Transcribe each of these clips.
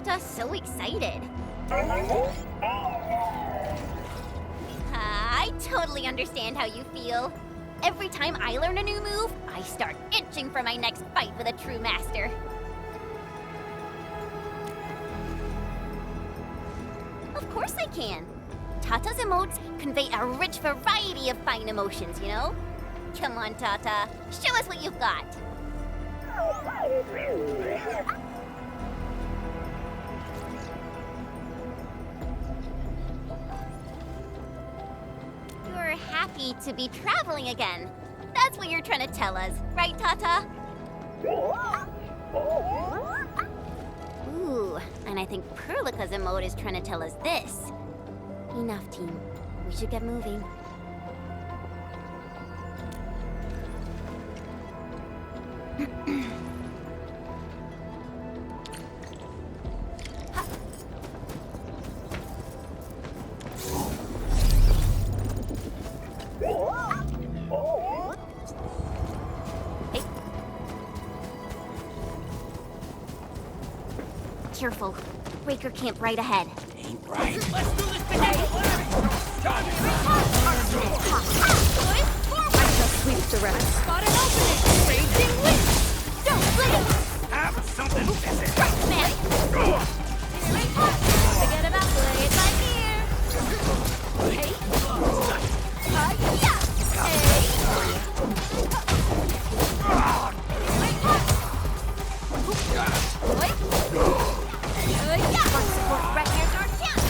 Tata so excited? I totally understand how you feel. Every time I learn a new move, I start itching for my next fight with a true master. Of course I can. Tata's emotes convey a rich variety of fine emotions, you know? Come on, Tata. Show us what you've got. You're happy to be traveling again. That's what you're trying to tell us, right, Tata? Ooh, and I think Perlica's emote is trying to tell us this. Enough, team. We should get moving. Careful. Breaker camp right ahead. Ain't right. Let's do this together! I shall sweep the rest. Spot an opening! Raging wind! Don't blink! Have something busy. Right, man! Forget about blades by ear! Hey! Yeah!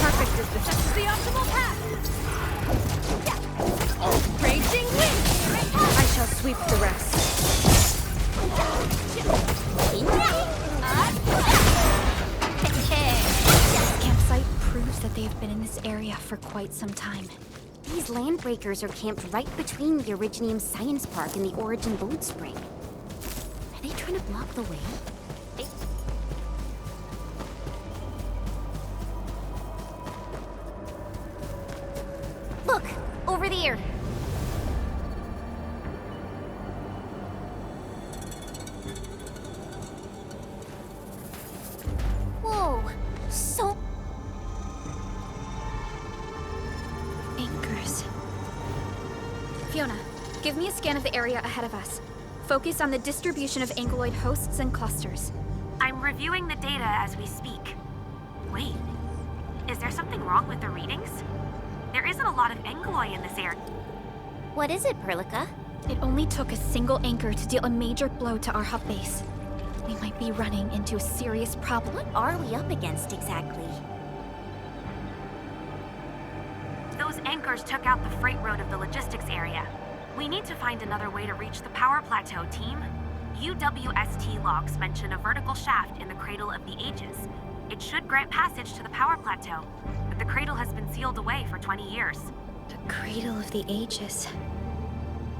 Perfect is This is the optimal path! Raging wind! I shall sweep the rest. This campsite proves that they have been in this area for quite some time. These landbreakers are camped right between the Originium Science Park and the Origin Boat Spring. Are they trying to block the way? Look! Over there! Whoa! So... Anchors. Fiona, give me a scan of the area ahead of us. Focus on the distribution of ankyloid hosts and clusters. I'm reviewing the data as we speak. Wait, is there something wrong with the readings? There isn't a lot of ankyloid in this area. What is it, Perlica? It only took a single anchor to deal a major blow to our hub base. We might be running into a serious problem. What are we up against exactly? Those anchors took out the freight road of the logistics area. We need to find another way to reach the power plateau, team. UWST logs mention a vertical shaft in the Cradle of the Ages. It should grant passage to the power plateau, but the cradle has been sealed away for 20 years. The Cradle of the Ages.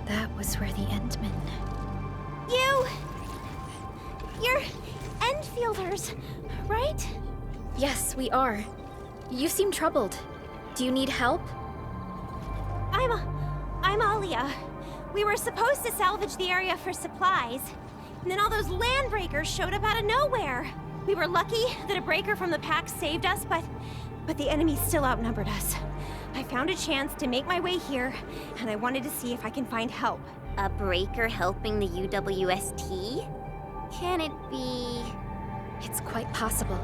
That was where the Endmen... You're Endfielders, right? Yes, we are. You seem troubled. Do you need help? I'm Alia. We were supposed to salvage the area for supplies, and then all those landbreakers showed up out of nowhere. We were lucky that a breaker from the pack saved us, but the enemy still outnumbered us. I found a chance to make my way here, and I wanted to see if I can find help. A breaker helping the UWST? Can it be... It's quite possible.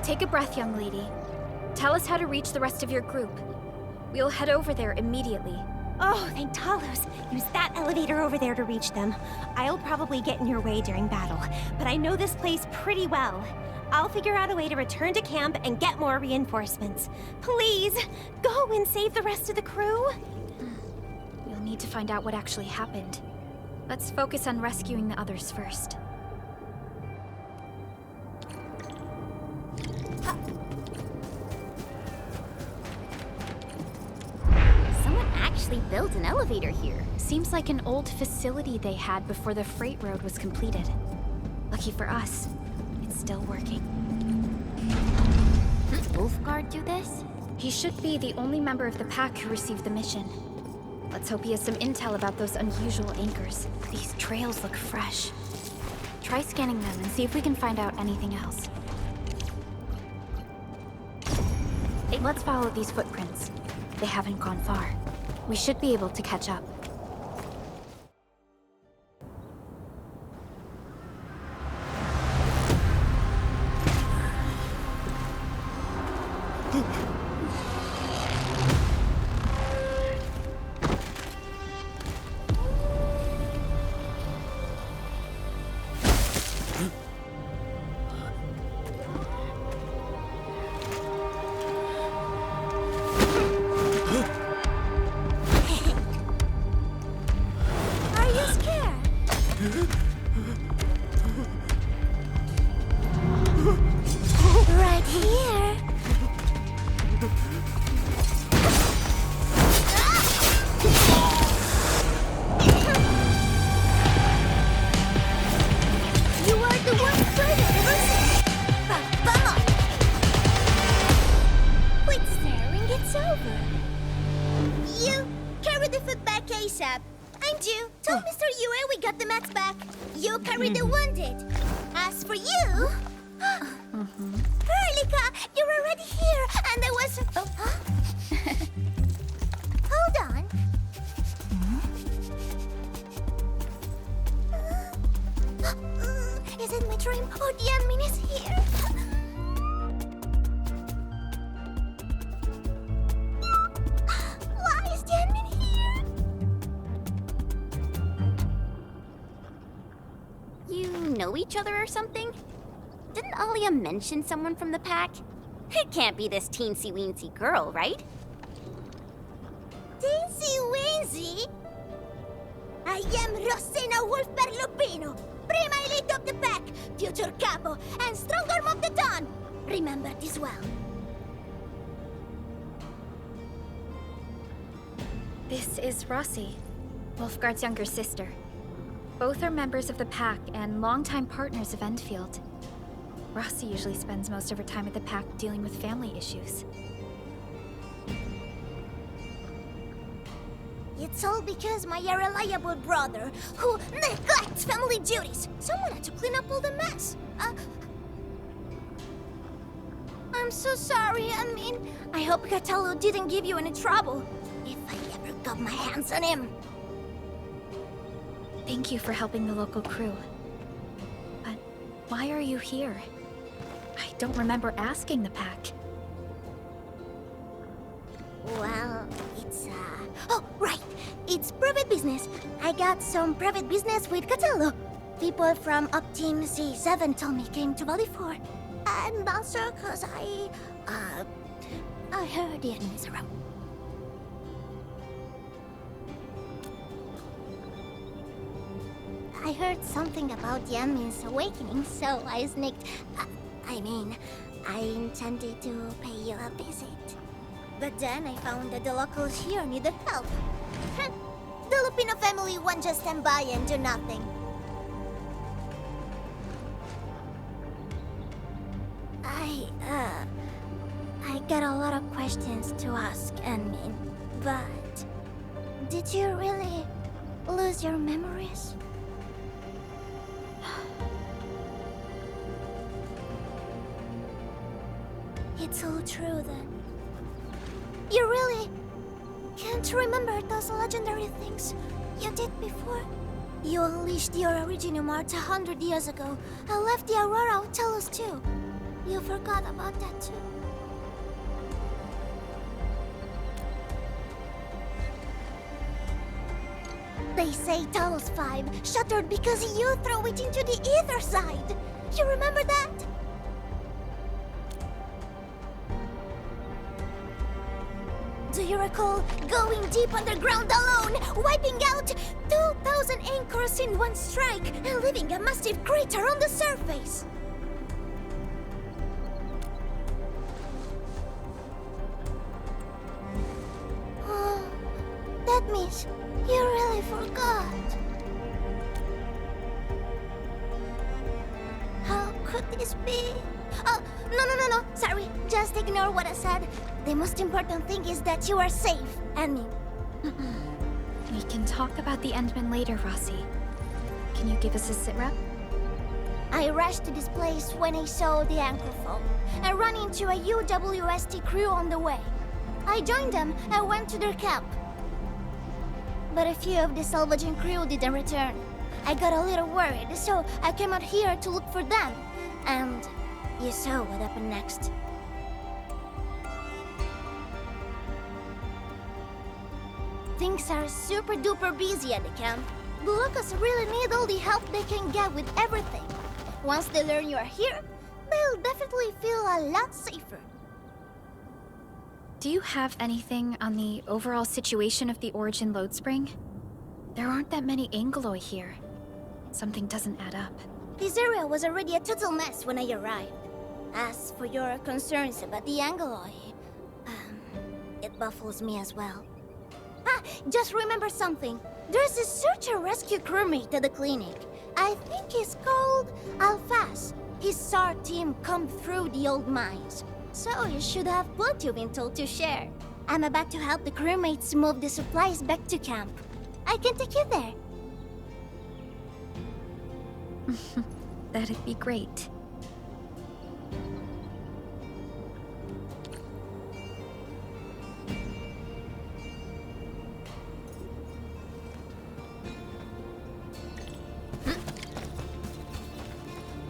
Take a breath, young lady. Tell us how to reach the rest of your group. We'll head over there immediately. Oh, thank Talos. Use that elevator over there to reach them. I'll probably get in your way during battle, but I know this place pretty well. I'll figure out a way to return to camp and get more reinforcements. Please, go and save the rest of the crew. We'll need to find out what actually happened. Let's focus on rescuing the others first. Someone actually built an elevator here. Seems like an old facility they had before the freight road was completed. Lucky for us, it's still working. Wolfguard do this? He should be the only member of the pack who received the mission. Let's hope he has some intel about those unusual anchors. These trails look fresh. Try scanning them and see if we can find out anything else. Let's follow these footprints. They haven't gone far. We should be able to catch up. Right here. You are the one further ever since. Vamos! Quit staring, it's over. You carry the food back ASAP. I'm due. Tell Mr. Yue we got the mats back. You carry the wounded. As for you... Perlica, you're already here, and I was... Hold on. Is it my dream or the admin is here? Why is the admin here? You know each other or something? Didn't Alia mention someone from the pack? It can't be this teensy-weensy girl, right? Teensy-weensy? I am Rosina Wolfberg-Lupino, prima elite of the pack, future capo, and strong arm of the dawn. Remember this well. This is Rossi, Wolfgard's younger sister. Both are members of the pack and longtime partners of Endfield. Rossi usually spends most of her time at the pack dealing with family issues. It's all because my unreliable brother, who neglects family duties. Someone had to clean up all the mess. I'm so sorry, I mean, I hope Catello didn't give you any trouble. If I ever got my hands on him. Thank you for helping the local crew. But why are you here? I don't remember asking the pack. Well, it's, Oh, right! It's private business. I got some private business with Catello. People from Up Team C7 told me came to Valley 4. And also cause I heard the enemies around. I heard something about the enemy's awakening, so I sneaked... I intended to pay you a visit. But then I found that the locals here needed help. The Lupino family won't just stand by and do nothing. I got a lot of questions to ask, Enmin. But... did you really lose your memories? It's all true, then. You really can't remember those legendary things you did before? You unleashed your Originium Art 100 years ago and left the Aurora Talos too. You forgot about that too. They say Talos 5 shattered because you threw it into the ether side. You remember that? Do you recall going deep underground alone, wiping out 2,000 anchors in one strike, and leaving a massive crater on the surface? Oh, that means you really forgot. How could this be? Oh, no. Sorry, just ignore what I said. The most important thing is that you are safe, Annie. We can talk about the Endmen later, Rossi. Can you give us a sit rep? I rushed to this place when I saw the anchor fall. I ran into a UWST crew on the way. I joined them and went to their camp. But a few of the salvaging crew didn't return. I got a little worried, so I came out here to look for them. And you saw what happened next. Things are super duper busy at the camp. The locals really need all the help they can get with everything. Once they learn you are here, they'll definitely feel a lot safer. Do you have anything on the overall situation of the Origin Load Spring? There aren't that many Angeloi here. Something doesn't add up. This area was already a total mess when I arrived. As for your concerns about the Angeloi, it baffles me as well. Just remember something. There's a search and rescue crewmate at the clinic. I think he's called Alphas. He saw our team come through the old mines. So you should have what you've been told to share. I'm about to help the crewmates move the supplies back to camp. I can take you there. That'd be great.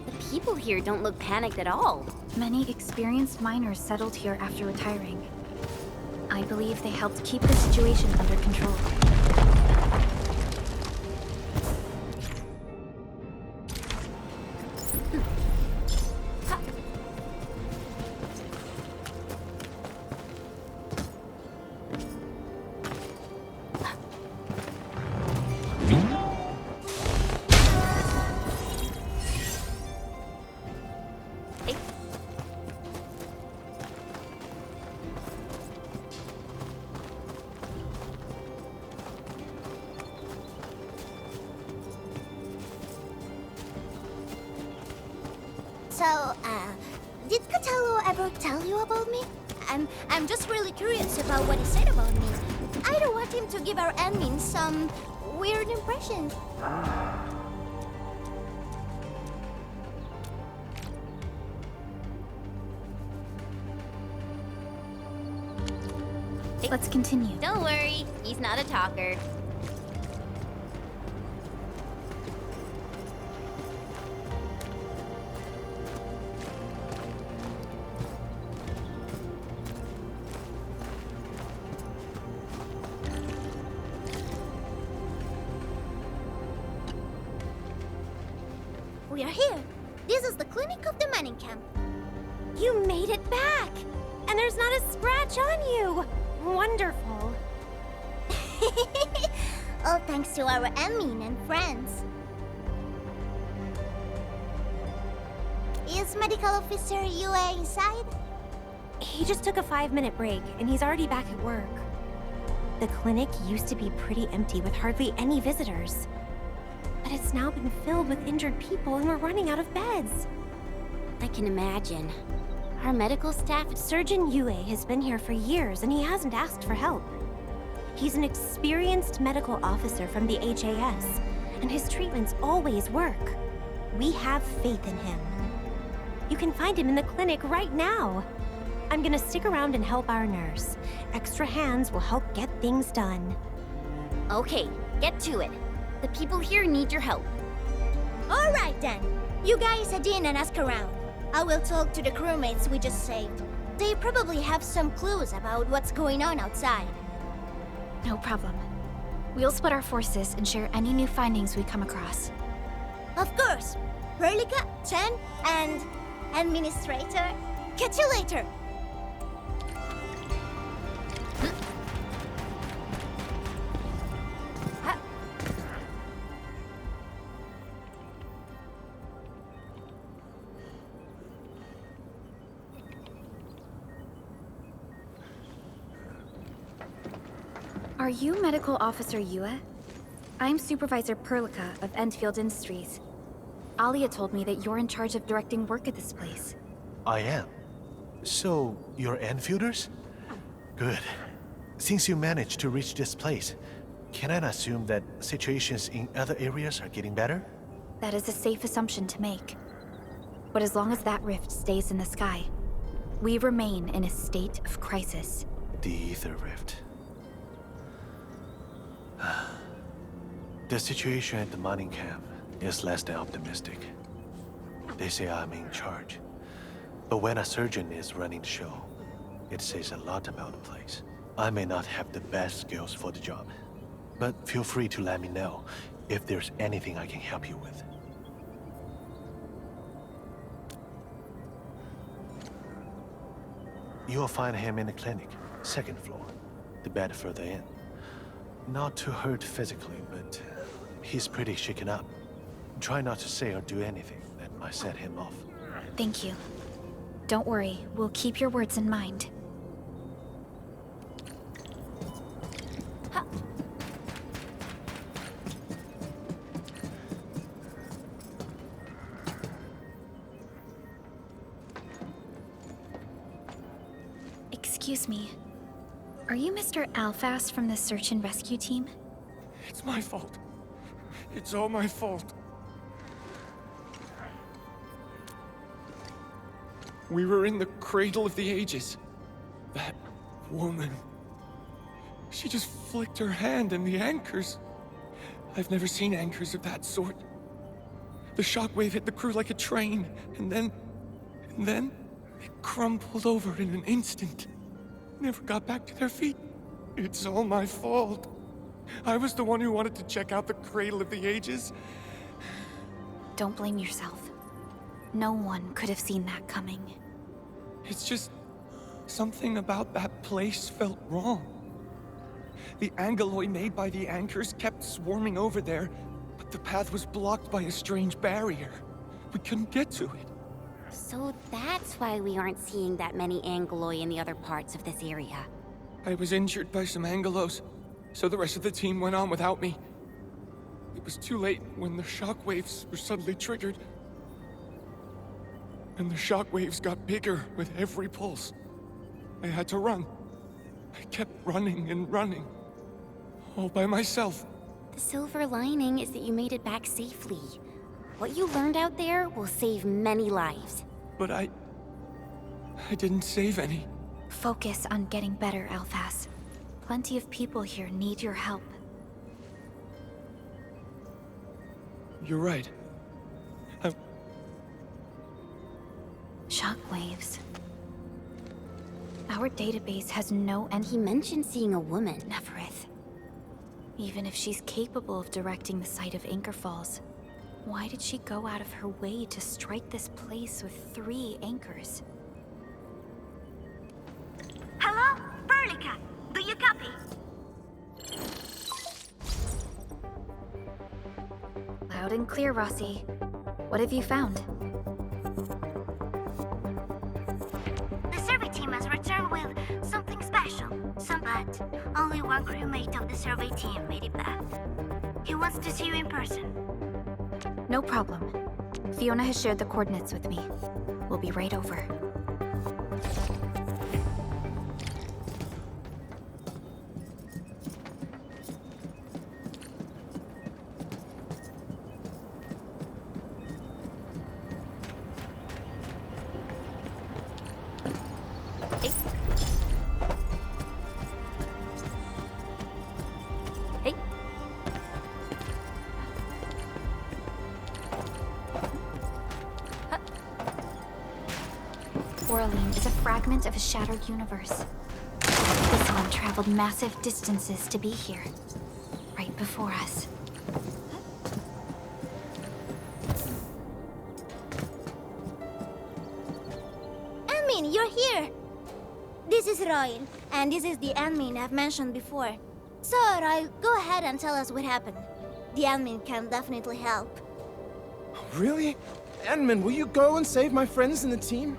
The people here don't look panicked at all. Many experienced miners settled here after retiring. I believe they helped keep the situation under control. So, did Catello ever tell you about me? I'm just really curious about what he said about me. I don't want him to give our admin some weird impression. Let's continue. Don't worry, he's not a talker. We are here. This is the clinic of the mining camp. You made it back! And there's not a scratch on you! Wonderful. All thanks to our admin and friends. Is Medical Officer Yue inside? He just took a 5-minute break, and he's already back at work. The clinic used to be pretty empty with hardly any visitors. But it's now been filled with injured people, and we're running out of beds. I can imagine. Our medical staff... Surgeon Yue has been here for years, and he hasn't asked for help. He's an experienced medical officer from the HAS, and his treatments always work. We have faith in him. You can find him in the clinic right now. I'm gonna stick around and help our nurse. Extra hands will help get things done. Okay, get to it. The people here need your help. All right then. You guys head in and ask around. I will talk to the crewmates we just saved. They probably have some clues about what's going on outside. No problem. We'll split our forces and share any new findings we come across. Of course. Perlica, Chen, and Administrator. Catch you later. Are you Medical Officer Yue? I'm Supervisor Perlica of Endfield Industries. Alia told me that you're in charge of directing work at this place. I am. So, you're Enfielders? Good. Since you managed to reach this place, can I assume that situations in other areas are getting better? That is a safe assumption to make. But as long as that rift stays in the sky, we remain in a state of crisis. The Ether Rift. The situation at the mining camp is less than optimistic. They say I'm in charge. But when a surgeon is running the show, it says a lot about the place. I may not have the best skills for the job, but feel free to let me know if there's anything I can help you with. You'll find him in the clinic, second floor, the bed further in. Not too hurt physically, but he's pretty shaken up. Try not to say or do anything that might set him off. Thank you. Don't worry, we'll keep your words in mind. Excuse me. Are you Mr. Alphas from the search and rescue team? It's my fault. It's all my fault. We were in the cradle of the ages. That woman. She just flicked her hand and the anchors. I've never seen anchors of that sort. The shockwave hit the crew like a train, and then it crumpled over in an instant. Never got back to their feet. It's all my fault. I was the one who wanted to check out the cradle of the ages. Don't blame yourself. No one could have seen that coming. It's just something about that place felt wrong. The angeloi made by the anchors kept swarming over there, but the path was blocked by a strange barrier. We couldn't get to it. So that's why we aren't seeing that many angeloi in the other parts of this area. I was injured by some angelos, so the rest of the team went on without me. It was too late when the shockwaves were suddenly triggered. And the shockwaves got bigger with every pulse. I had to run. I kept running and running. All by myself. The silver lining is that you made it back safely. What you learned out there will save many lives. But I didn't save any. Focus on getting better, Alphas. Plenty of people here need your help. You're right. Shockwaves. Our database has no end. He mentioned seeing a woman. Neverith. Even if she's capable of directing the site of Anchor Falls, why did she go out of her way to strike this place with 3 anchors? Hello? Burlica, do you copy? Loud and clear, Rossi. What have you found? The survey team has returned with something special. But only one crewmate of the survey team made it back. He wants to see you in person. No problem. Fiona has shared the coordinates with me. We'll be right over. Oraline is a fragment of a shattered universe. This one traveled massive distances to be here, right before us. Anmin, you're here! This is Royal, and this is the Anmin I've mentioned before. So, Royal, go ahead and tell us what happened. The Anmin can definitely help. Really? Endman, will you go and save my friends in the team?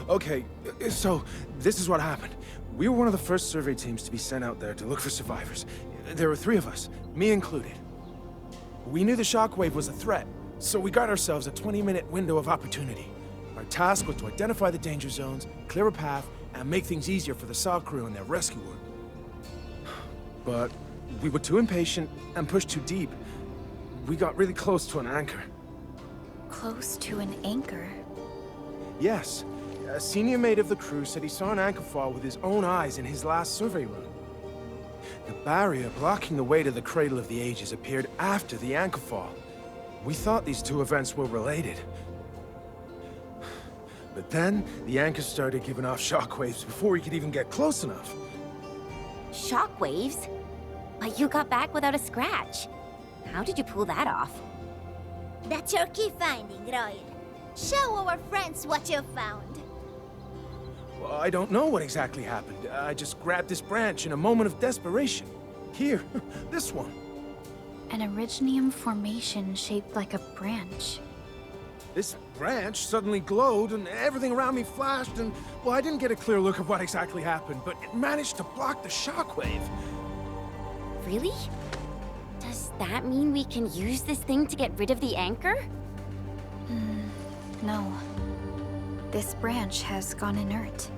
Okay, so this is what happened. We were one of the first survey teams to be sent out there to look for survivors. There were 3 of us, me included. We knew the shockwave was a threat, so we got ourselves a 20-minute window of opportunity. Our task was to identify the danger zones, clear a path, and make things easier for the SAW crew and their rescue work. But we were too impatient and pushed too deep. We got really close to an anchor. Close to an anchor? Yes. A senior mate of the crew said he saw an anchor fall with his own eyes in his last survey run. The barrier blocking the way to the Cradle of the Ages appeared after the anchor fall. We thought these two events were related. But then, the anchor started giving off shockwaves before we could even get close enough. Shockwaves? But you got back without a scratch. How did you pull that off? That's your key finding, Roy. Show our friends what you found. Well, I don't know what exactly happened. I just grabbed this branch in a moment of desperation. Here, this one. An Originium formation shaped like a branch. This branch suddenly glowed and everything around me flashed and, well, I didn't get a clear look of what exactly happened, but it managed to block the shockwave. Really? Does that mean we can use this thing to get rid of the anchor? No. This branch has gone inert.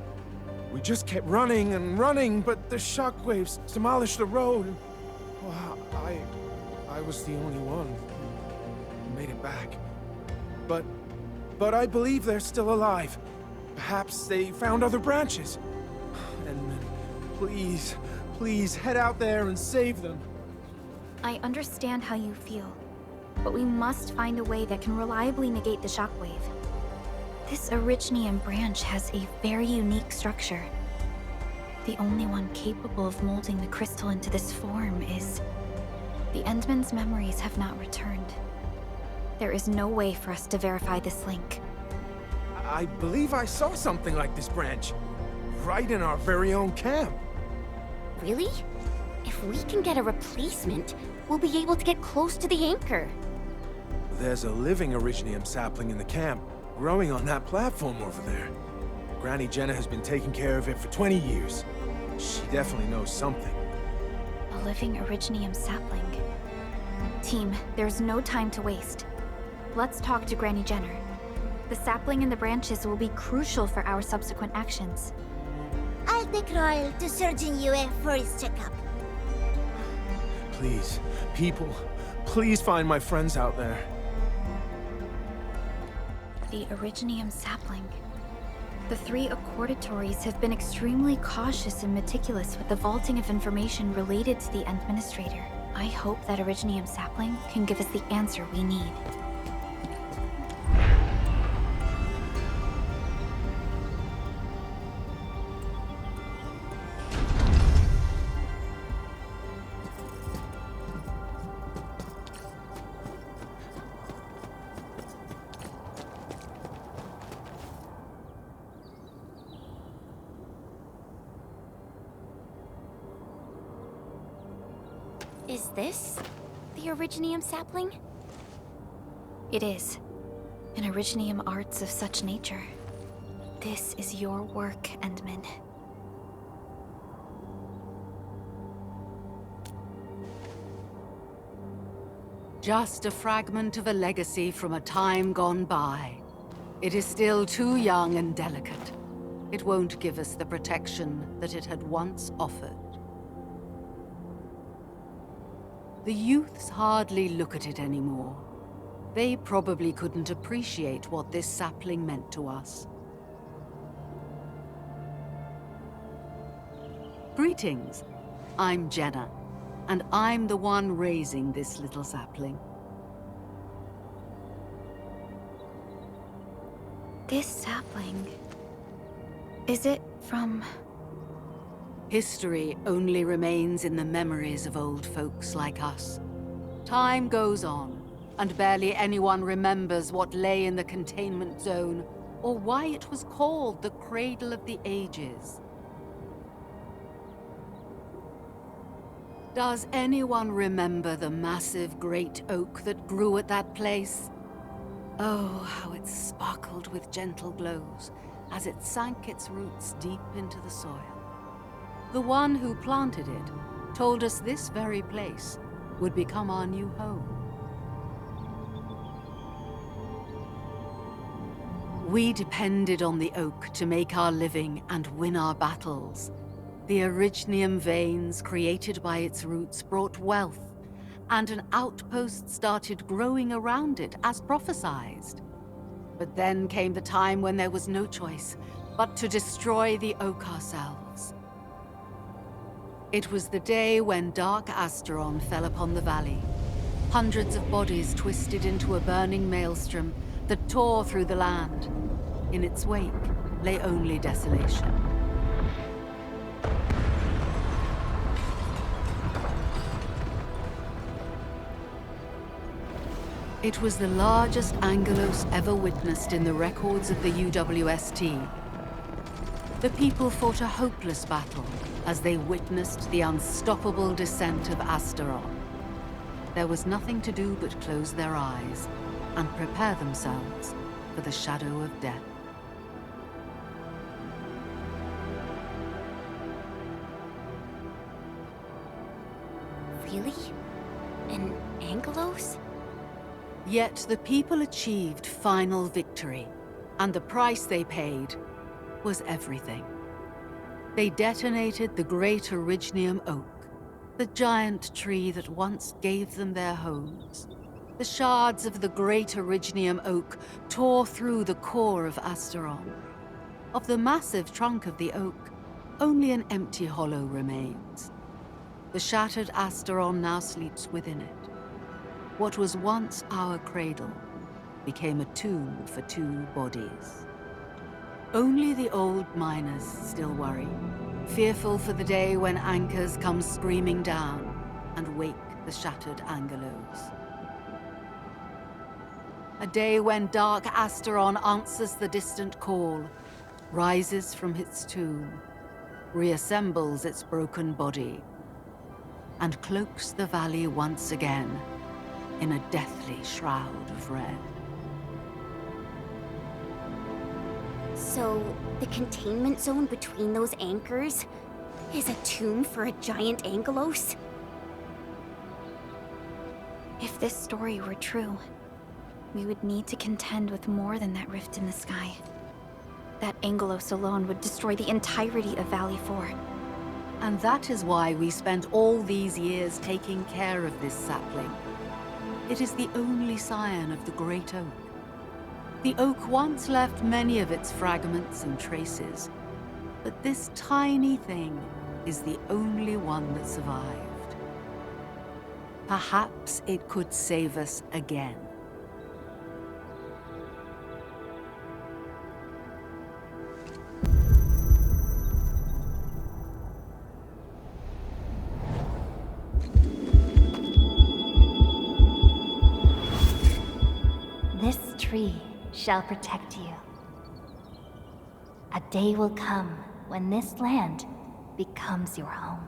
We just kept running and running, but the shockwaves demolished the road. Well, I was the only one who made it back. But I believe they're still alive. Perhaps they found other branches. And please, please head out there and save them. I understand how you feel, but we must find a way that can reliably negate the shockwave. This Originium branch has a very unique structure. The only one capable of molding the crystal into this form is... The Endman's memories have not returned. There is no way for us to verify this link. I believe I saw something like this branch. Right in our very own camp. Really? If we can get a replacement, we'll be able to get close to the anchor. There's a living Originium sapling in the camp, growing on that platform over there. Granny Jenna has been taking care of it for 20 years. She definitely knows something. A living Originium sapling. Team, there's no time to waste. Let's talk to Granny Jenner. The sapling and the branches will be crucial for our subsequent actions. I'll take Royal to Surgeon Yue for his checkup. Please, people, please find my friends out there. The Originium sapling. The three Accordatories have been extremely cautious and meticulous with the vaulting of information related to the Administrator. I hope that Originium sapling can give us the answer we need. Is this the Originium sapling? It is. An Originium arts of such nature. This is your work, Endman. Just a fragment of a legacy from a time gone by. It is still too young and delicate. It won't give us the protection that it had once offered. The youths hardly look at it anymore. They probably couldn't appreciate what this sapling meant to us. Greetings. I'm Jenna, and I'm the one raising this little sapling. This sapling... is it from... History only remains in the memories of old folks like us. Time goes on, and barely anyone remembers what lay in the containment zone, or why it was called the Cradle of the Ages. Does anyone remember the massive great oak that grew at that place? Oh, how it sparkled with gentle glows as it sank its roots deep into the soil. The one who planted it told us this very place would become our new home. We depended on the oak to make our living and win our battles. The Originium veins created by its roots brought wealth, and an outpost started growing around it as prophesized. But then came the time when there was no choice but to destroy the oak ourselves. It was the day when Dark Asteron fell upon the valley. Hundreds of bodies twisted into a burning maelstrom that tore through the land. In its wake lay only desolation. It was the largest Angelos ever witnessed in the records of the UWST. The people fought a hopeless battle as they witnessed the unstoppable descent of Asteron. There was nothing to do but close their eyes and prepare themselves for the shadow of death. Really? An Angelos? Yet the people achieved final victory, and the price they paid was everything. They detonated the great Originium oak, the giant tree that once gave them their homes. The shards of the great Originium oak tore through the core of Asteron. Of the massive trunk of the oak, only an empty hollow remains. The shattered Asteron now sleeps within it. What was once our cradle became a tomb for two bodies. Only the old miners still worry, fearful for the day when anchors come screaming down and wake the shattered Angelos. A day when Dark Asteron answers the distant call, rises from its tomb, reassembles its broken body, and cloaks the valley once again in a deathly shroud of red. So, the containment zone between those anchors is a tomb for a giant Angelos? If this story were true, we would need to contend with more than that rift in the sky. That Angelos alone would destroy the entirety of Valley 4. And that is why we spent all these years taking care of this sapling. It is the only scion of the Great Oak. The oak once left many of its fragments and traces, but this tiny thing is the only one that survived. Perhaps it could save us again. This tree shall protect you. A day will come when this land becomes your home.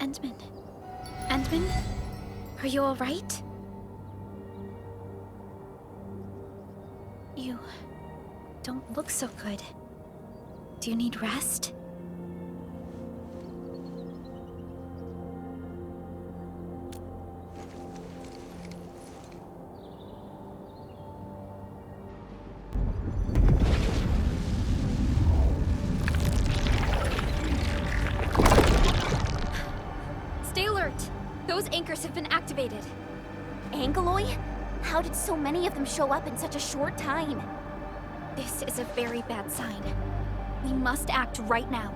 Endman? Endman? Are you all right? You don't look so good. Do you need rest? Stay alert! Those anchors have been activated. Angeloi? How did so many of them show up in such a short time? This is a very bad sign. We must act right now.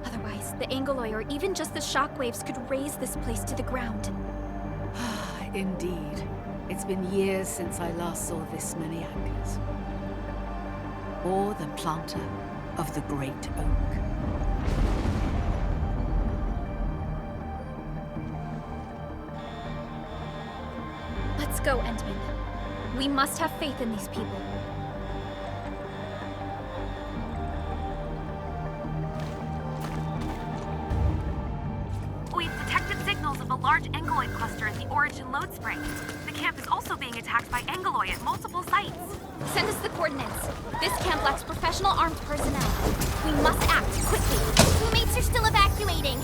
Otherwise, the Angeloi or even just the shockwaves could raze this place to the ground. Indeed. It's been years since I last saw this many anchors. Or the planter of the Great Oak. Let's go, Endman. We must have faith in these people. We've detected signals of a large Angeloid cluster in the Origin load spring. The camp is also being attacked by Angeloi at multiple sites. Send us the coordinates. This camp lacks professional armed personnel. We must act quickly. Crewmates are still evacuating.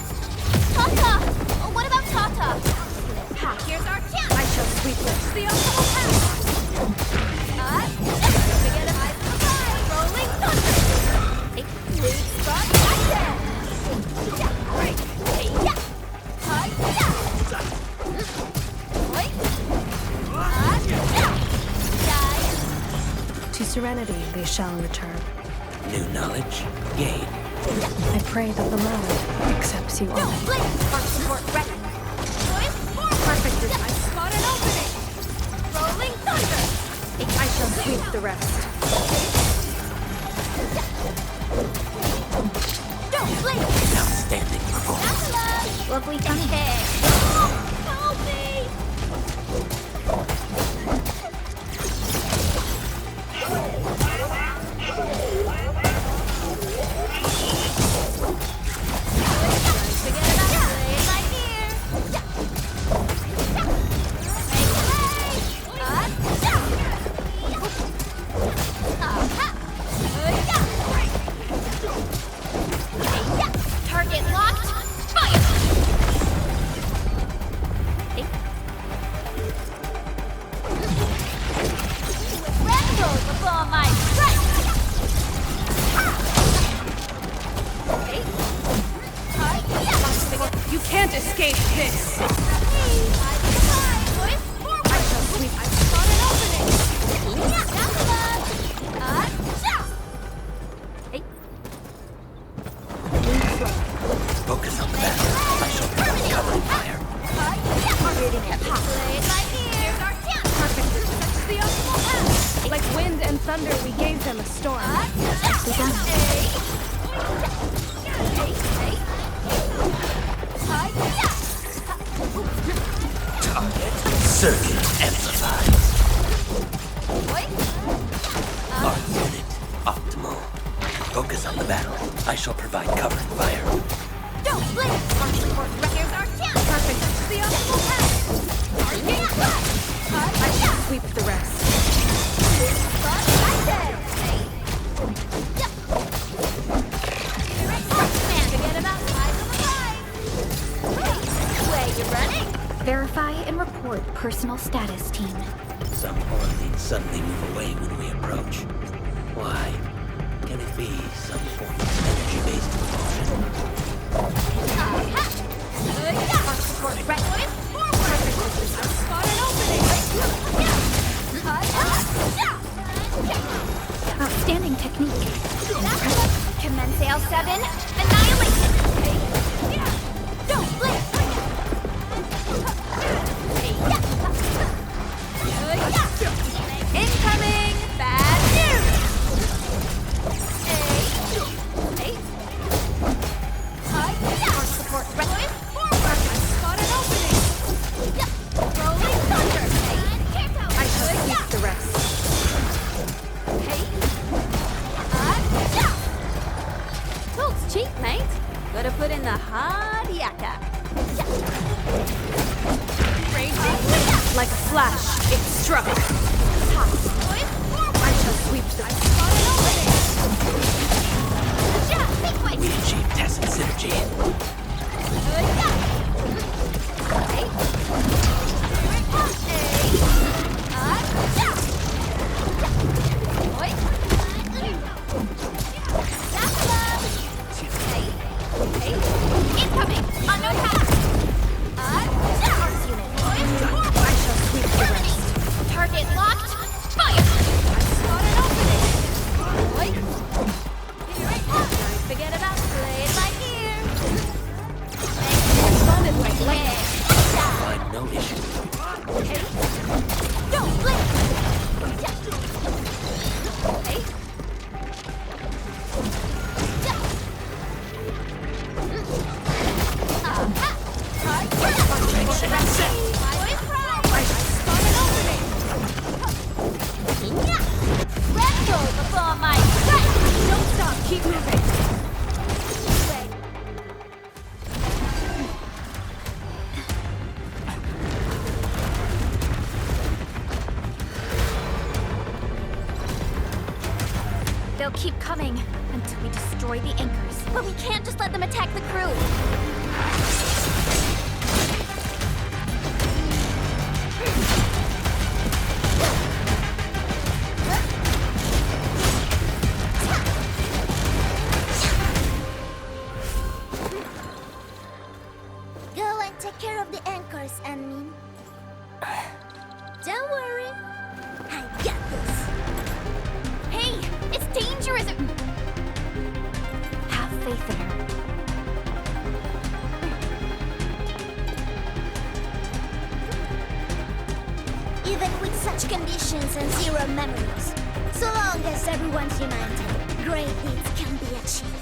Tata! Oh, what about Tata? Ha, here's our chance! I shall sweep this. The ultimate pass! serenity they shall return. New knowledge gained. I pray that the land accepts you all. Arc support ready. Perfect design. I spot an opening! Rolling thunder! I shall sweep the rest. Don't blink. Outstanding performance. Lovely funny. Help me! Target locked. Fire! Red roll before my strike! You can't escape this! Focus on the battle. I shall provide covering fire. Like wind and thunder, we gave them a storm. Target circuit amplified. Arc unit optimal. Focus on the battle. I shall provide covering fire. Don't blink! Arc support here's our chance! Perfect. The optimal path! I shall sweep the rest. Verify and report personal status, team. Some Arknights suddenly move away when we approach. Why? Can it be some form of energy-based propulsion? Arc support ready. Spot an opening. Outstanding technique. Impressive. Commence L7. Annihilation. Don't blink. Incoming! Bad news! Arc support ready. Spot an opening. Rolling thunder. I shall sweep the rest. Tools cheap, mate. Gotta put in the hard yakka. Like a flash, it struck. I shall sweep the rest. We achieved tacit synergy. Incoming! Unknown path! Arcs unit. I shall sweep the rest. Target locked. Fire! Spot an opening. Forget about play it by ear. Solid like lightning. Find no issue. Don't blink. Red roll before my strike. Don't stop, keep moving. They'll keep coming until we destroy the anchors. But we can't just let them attack the crew. Go and take care of the anchors, Anmin. Don't worry. I got this. such conditions and zero memories. So long as everyone's united, great things can be achieved.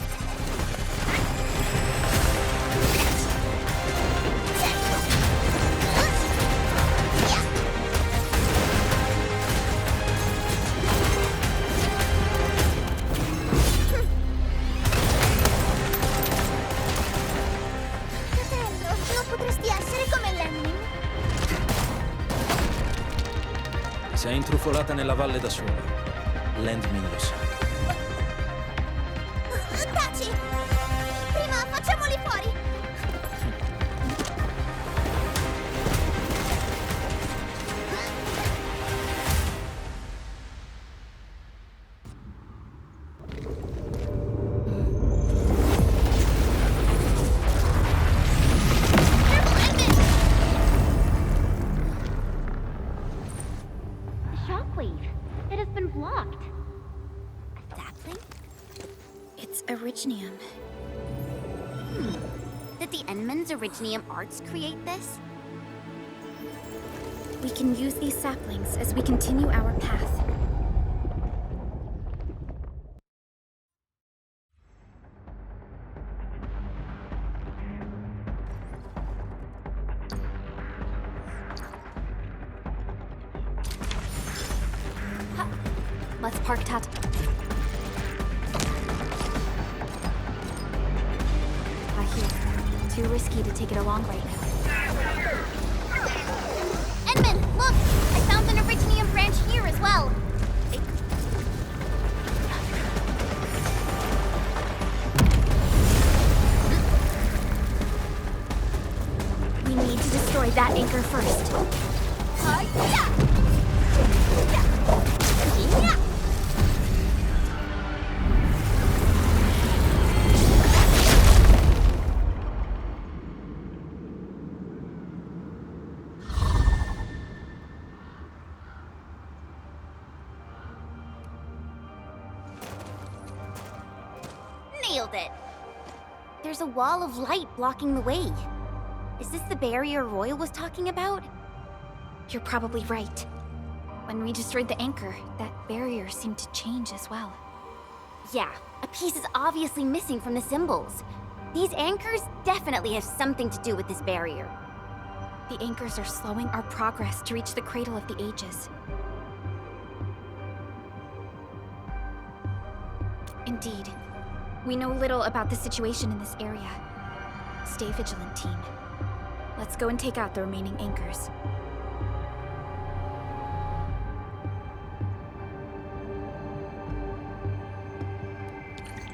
Fratello, non potresti essere come Lemming? Sei intrufolata nella valle da sola. Landmin lo sa. Taci! Prima facciamoli fuori! Shockwave. It has been blocked. Sapling? It's Originium. Did the Endman's Originium arts create this? We can use these saplings as we continue our path. Let's park Tata. Too risky to take it along right now. Endman, look! I found an Originium branch here as well. We need to destroy that anchor first. Nailed it! There's a wall of light blocking the way. Is this the barrier Roy was talking about? You're probably right. When we destroyed the anchor, that barrier seemed to change as well. Yeah, a piece is obviously missing from the symbols. These anchors definitely have something to do with this barrier. The anchors are slowing our progress to reach the Cradle of the Ages. Indeed. We know little about the situation in this area. Stay vigilant, team. Let's go and take out the remaining anchors.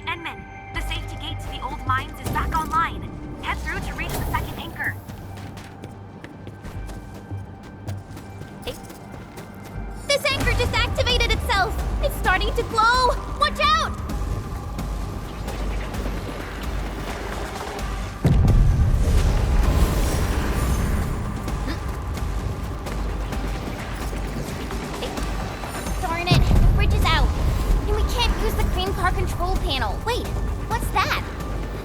Endman, the safety gate to the old mines is back online. Head through to reach the second anchor. This anchor just activated itself! It's starting to glow! Watch out! Darn it, the bridge is out. And we can't use the crane car control panel. Wait, what's that?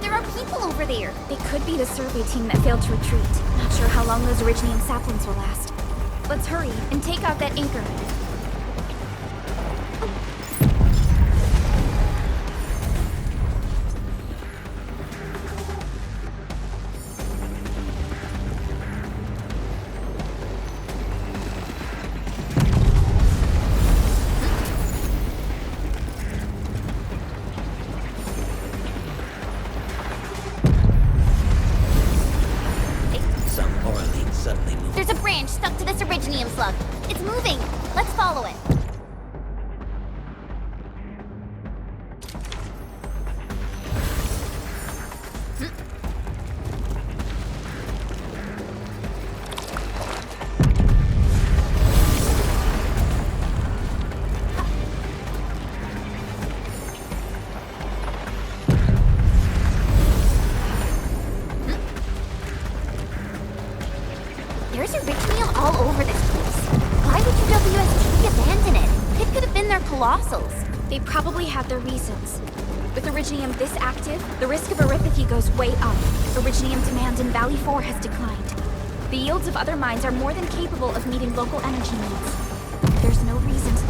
There are people over there. They could be the survey team that failed to retreat. Not sure how long those Originium saplings will last. Let's hurry and take out that anchor. Some Orleans suddenly moved. There's a branch stuck to this Originium slug. It's moving. Let's follow it. There's Originium all over this place. Why would UWST abandon it? It could have been their colossals. They probably had their reasons. With Originium this active, the risk of eripathy goes way up. Originium demand in Valley 4 has declined. The yields of other mines are more than capable of meeting local energy needs. There's no reason to...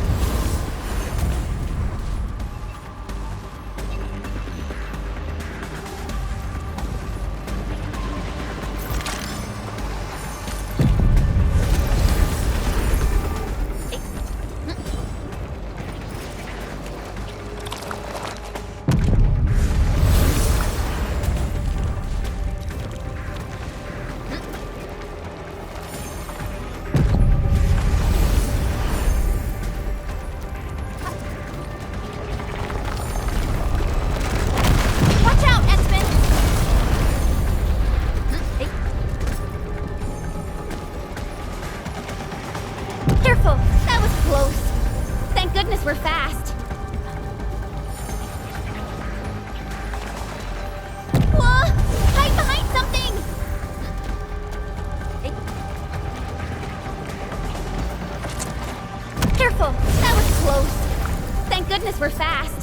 We're fast. Whoa! Hide behind something! Careful! That was close. Thank goodness we're fast.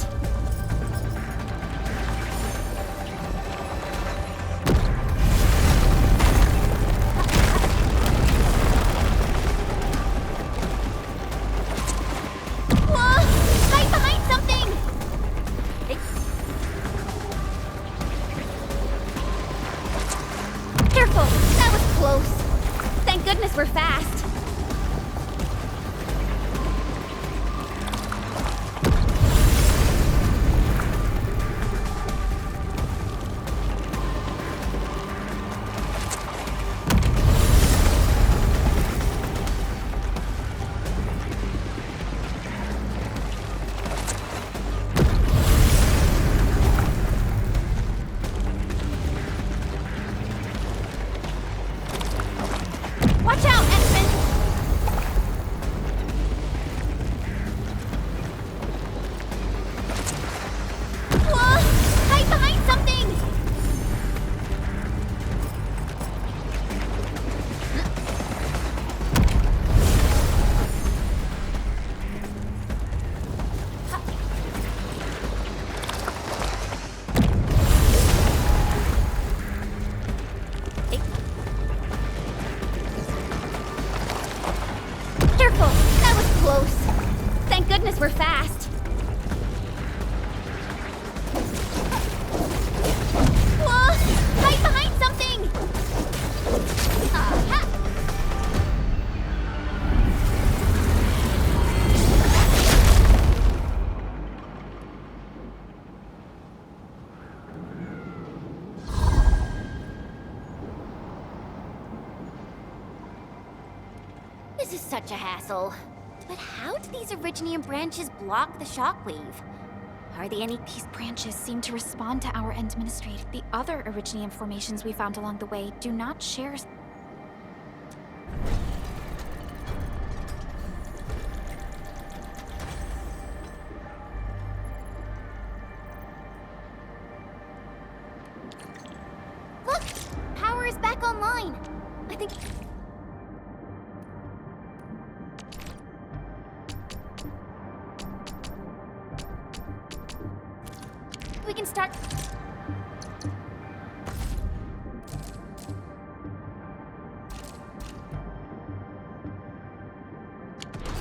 We're fast. Watch out, X-Men! Whoa! Hide behind something! Careful! That was close. Thank goodness we're fast. Whoa! Hide behind something! Aha! This is such a hassle. But how do these Originium branches block the shockwave? Are they any... These branches seem to respond to our administrative. The other Originium formations we found along the way do not share... Look! Power is back online. I think... we can start...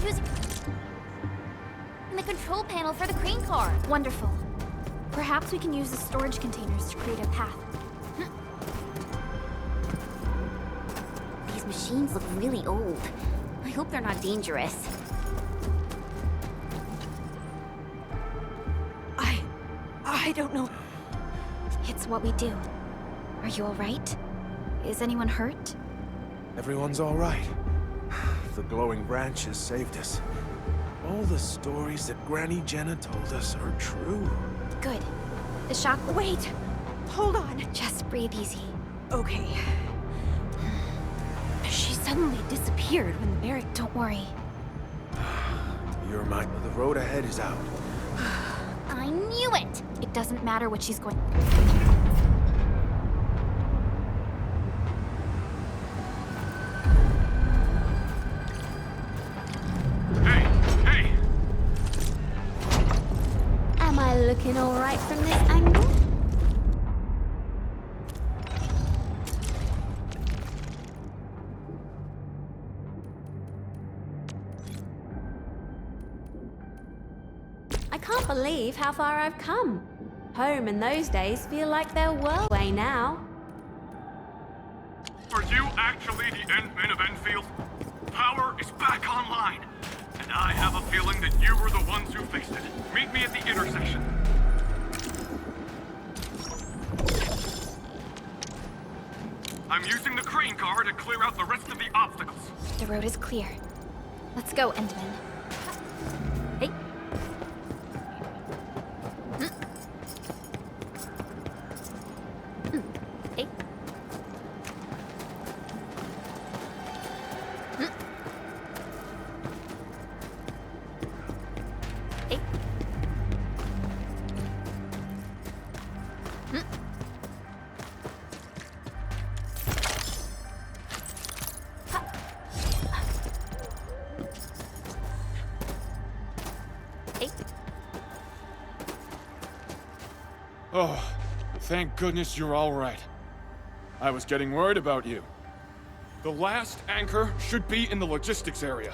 using the control panel for the crane car. Wonderful. Perhaps we can use the storage containers to create a path. These machines look really old. I hope they're not dangerous. I don't know. It's what we do. Are you all right? Is anyone hurt? Everyone's all right. The glowing branches saved us. All the stories that Granny Jenna told us are true. Good. The shock... Wait! Hold on. Just breathe easy. Okay. She suddenly disappeared when the barrier... Don't worry. The road ahead is out. I knew it! It doesn't matter what she's going... Hey! Am I looking all right from this angle? can't believe how far I've come. Home in those days feel like they're world away now. Are you actually the Endmen of Endfield? Power is back online. And I have a feeling that you were the ones who fixed it. Meet me at the intersection. I'm using the crane car to clear out the rest of the obstacles. The road is clear. Let's go, Endman. Hey. Hey. Hey. Oh, thank goodness you're all right. I was getting worried about you. The last anchor should be in the logistics area.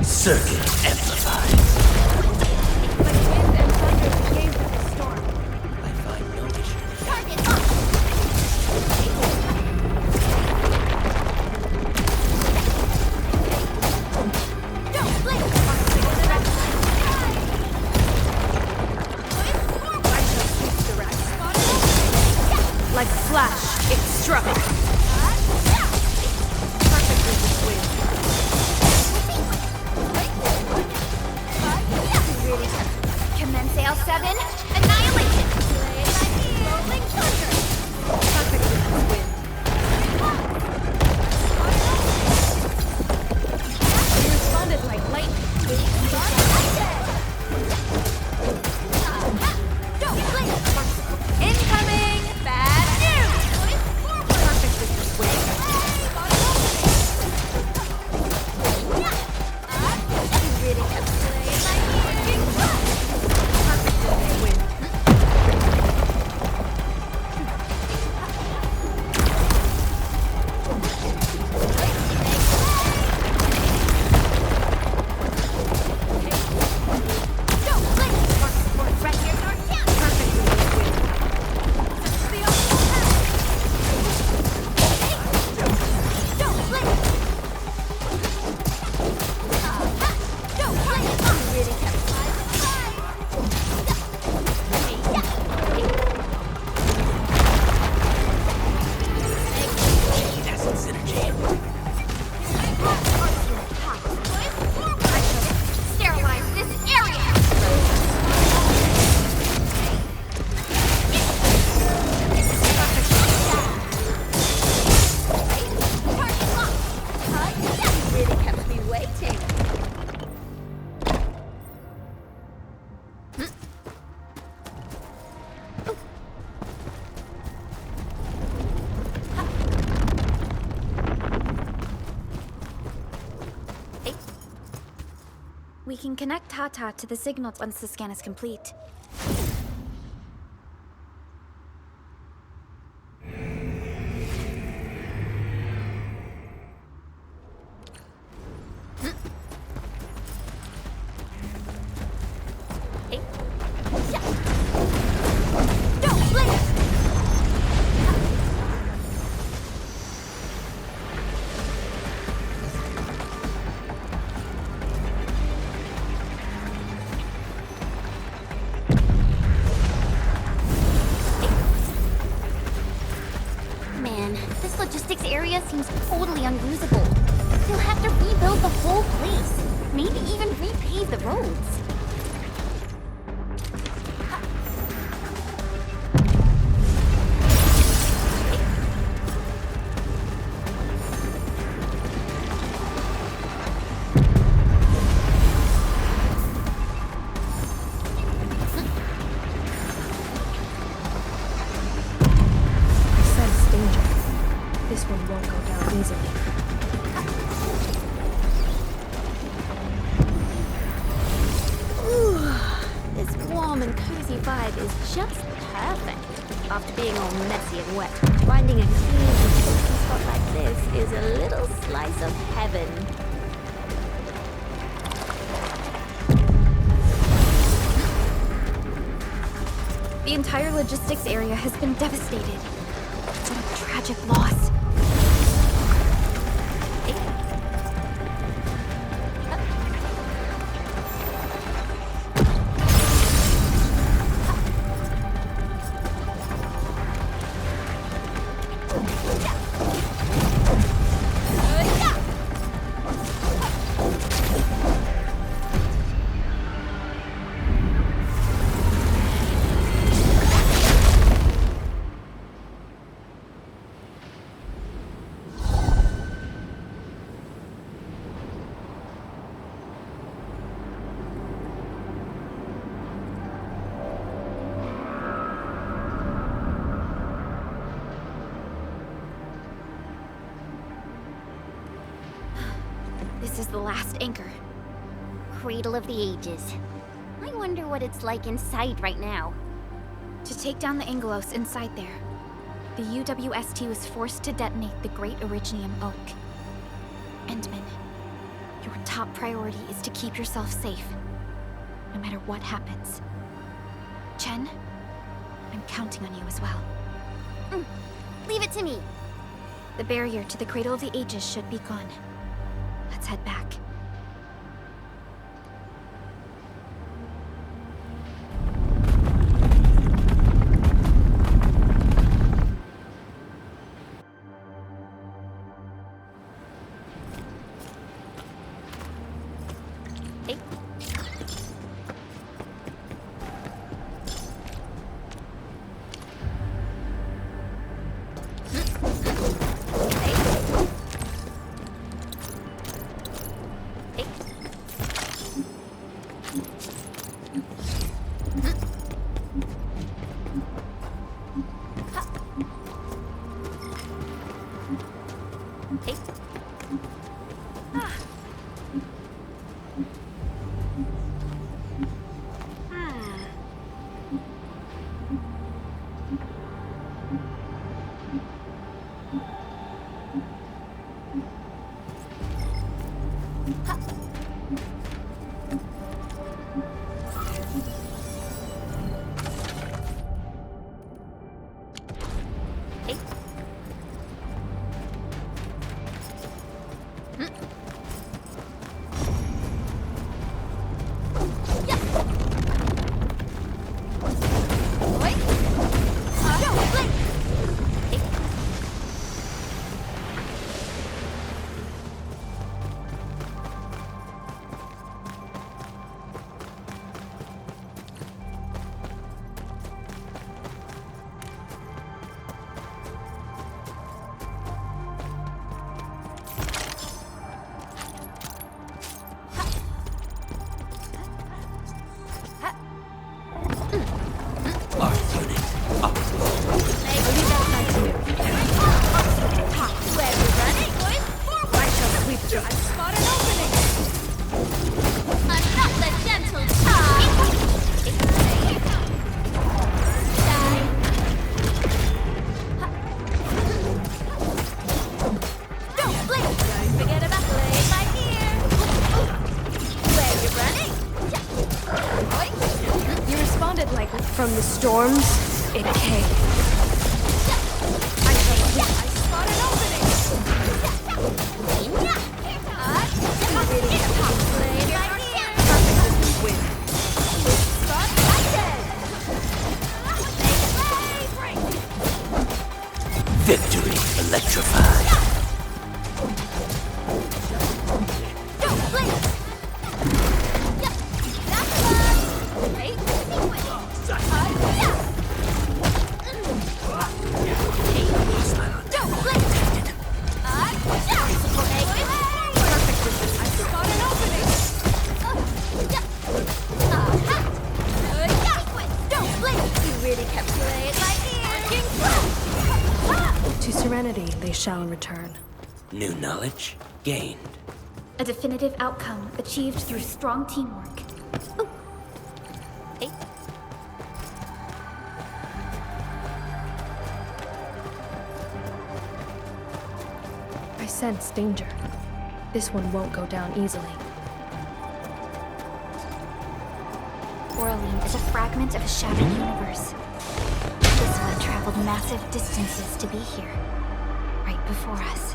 Circuit amplified. Like wind and thunder that came with the storm. I find no issue. Target up! Don't blink! Like flash, it struck. Commence L7, annihilation! Rolling thunder! Perfect with this wind. We responded like lightning. Don't blink! Incoming! Bad news! Perfect with this wind. You really kept playing like working well! Perfect with this wind. Don't blink! Right here, North Town! Perfect with this wind. Don't blink! Don't blink! You really kept Essence synergy. Sterilize this area! Target locked! You really kept me waiting. We can connect Tata to the signal once the scan is complete. Don't blink! Man, this logistics area seems totally unusable. They'll have to rebuild the whole place. Maybe even repave the roads. Just perfect. After being all messy and wet, finding a clean and cozy spot like this is a little slice of heaven. The entire logistics area has been devastated. What a tragic loss. This is the last anchor. Cradle of the Ages. I wonder what it's like inside right now. To take down the Angelos inside there, the UWST was forced to detonate the Great Originium Oak. Endman, your top priority is to keep yourself safe, no matter what happens. Chen, I'm counting on you as well. Leave it to me. The barrier to the Cradle of the Ages should be gone. Let's head back. From the storms, it came. I spot an opening! Perfect win. Victory electrified. serenity they shall return. New knowledge gained. A definitive outcome achieved through strong teamwork. Hey. I sense danger. This one won't go down easily. Orlean is a fragment of a shattered universe. This one traveled massive distances to be here, right before us.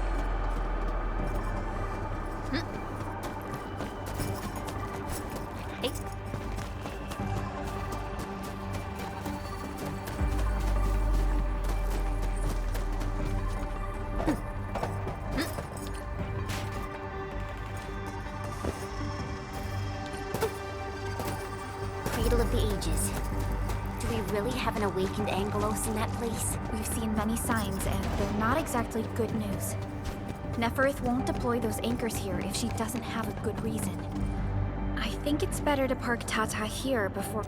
Hey. Cradle of the Ages. Do we really have an awakened Angelos in that place? We've seen many signs, and they're not exactly good news. Neferith won't deploy those anchors here if she doesn't have a good reason. I think it's better to park Tata here before...